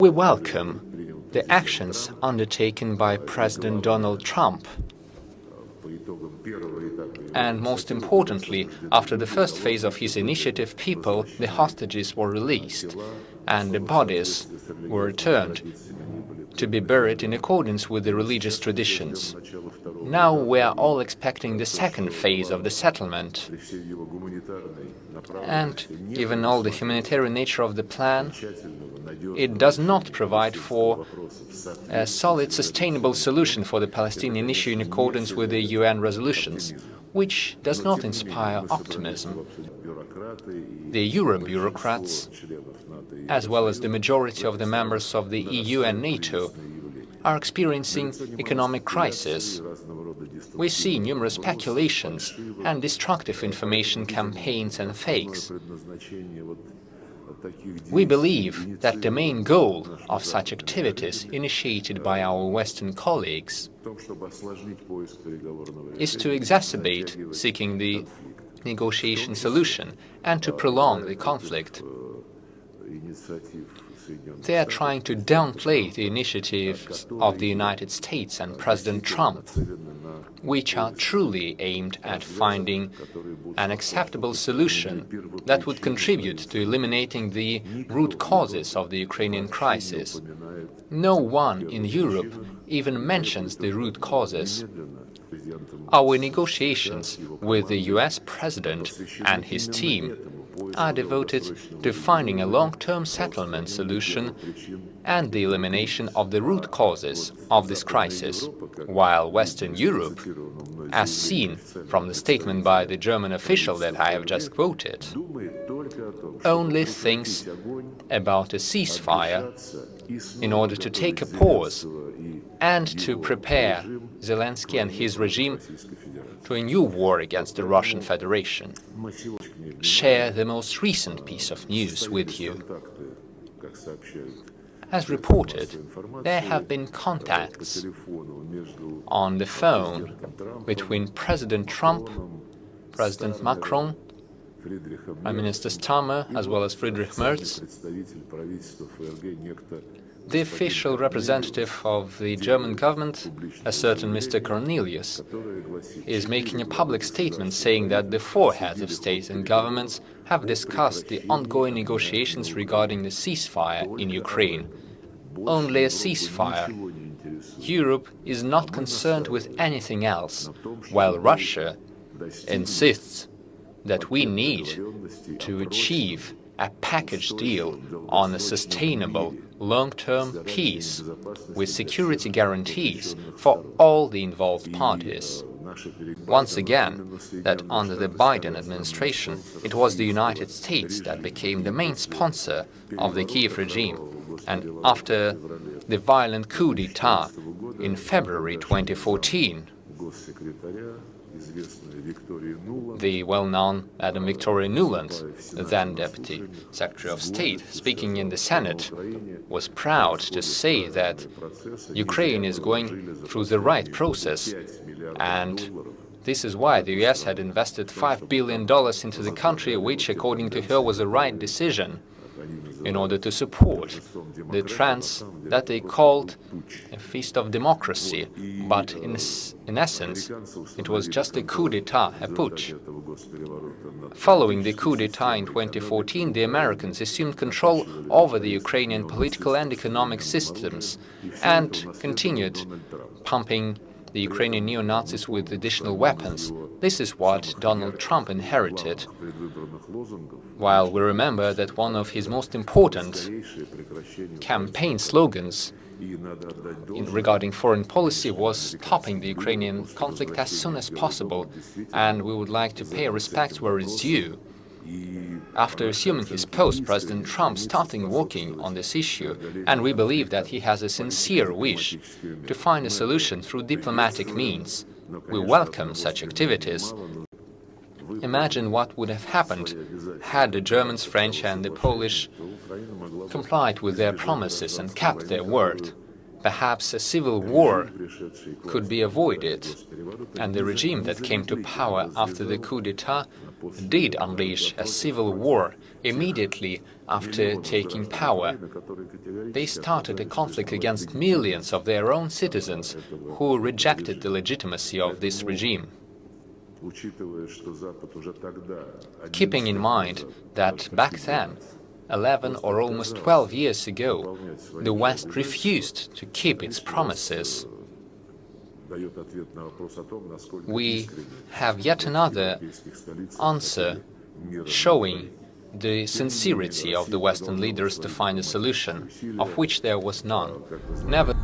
We welcome the actions undertaken by President Donald Trump. And most importantly, after the first phase of his initiative, the hostages were released and the bodies were returned to be buried in accordance with the religious traditions. Now we are all expecting the second phase of the settlement. And given all the humanitarian nature of the plan, it does not provide for a solid, sustainable solution for the Palestinian issue in accordance with the UN resolutions, which does not inspire optimism. The Euro bureaucrats, as well as the majority of the members of the EU and NATO, are experiencing economic crisis. We see numerous speculations and destructive information campaigns and fakes. We believe that the main goal of such activities initiated by our Western colleagues is to exacerbate seeking the negotiation solution and to prolong the conflict. They are trying to downplay the initiatives of the United States and President Trump, which are truly aimed at finding an acceptable solution that would contribute to eliminating the root causes of the Ukrainian crisis. No one in Europe even mentions the root causes. Our negotiations with the US President and his team are devoted to finding a long-term settlement solution and the elimination of the root causes of this crisis, while Western Europe, as seen from the statement by the German official that I have just quoted, only thinks about a ceasefire in order to take a pause and to prepare Zelensky and his regime to a new war against the Russian Federation. Share the most recent piece of news with you. As reported, there have been contacts on the phone between President Trump, President Macron, Prime Minister Starmer, as well as Friedrich Merz. The official representative of the German government, a certain Mr. Cornelius, is making a public statement saying that the four heads of state and governments have discussed the ongoing negotiations regarding the ceasefire in Ukraine. Only a ceasefire. Europe is not concerned with anything else, while Russia insists that we need to achieve a package deal on a sustainable, long-term peace with security guarantees for all the involved parties. Once again, that under the Biden administration, it was the United States that became the main sponsor of the Kiev regime, and after the violent coup d'etat in February 2014, the well-known Madam Victoria Nuland, then Deputy Secretary of State, speaking in the Senate, was proud to say that Ukraine is going through the right process, and this is why the US had invested $5 billion into the country, which, according to her, was the right decision in order to support the trends that they called a feast of democracy, but in essence it was just a coup d'etat, a putsch. Following the coup d'etat in 2014, the Americans assumed control over the Ukrainian political and economic systems and continued pumping the Ukrainian neo-Nazis with additional weapons. This is what Donald Trump inherited, while we remember that one of his most important campaign slogans regarding foreign policy was stopping the Ukrainian conflict as soon as possible, and we would like to pay respects where it's due. After assuming his post, President Trump started working on this issue, and we believe that he has a sincere wish to find a solution through diplomatic means. We welcome such activities. Imagine what would have happened had the Germans, French and the Polish complied with their promises and kept their word. perhaps a civil war could be avoided, and the regime that came to power after the coup d'etat did unleash a civil war immediately after taking power. They started a conflict against millions of their own citizens who rejected the legitimacy of this regime. Keeping in mind that back then, 11 or almost 12 years ago, the West refused to keep its promises, we have yet another answer showing the sincerity of the Western leaders to find a solution, of which there was none. Never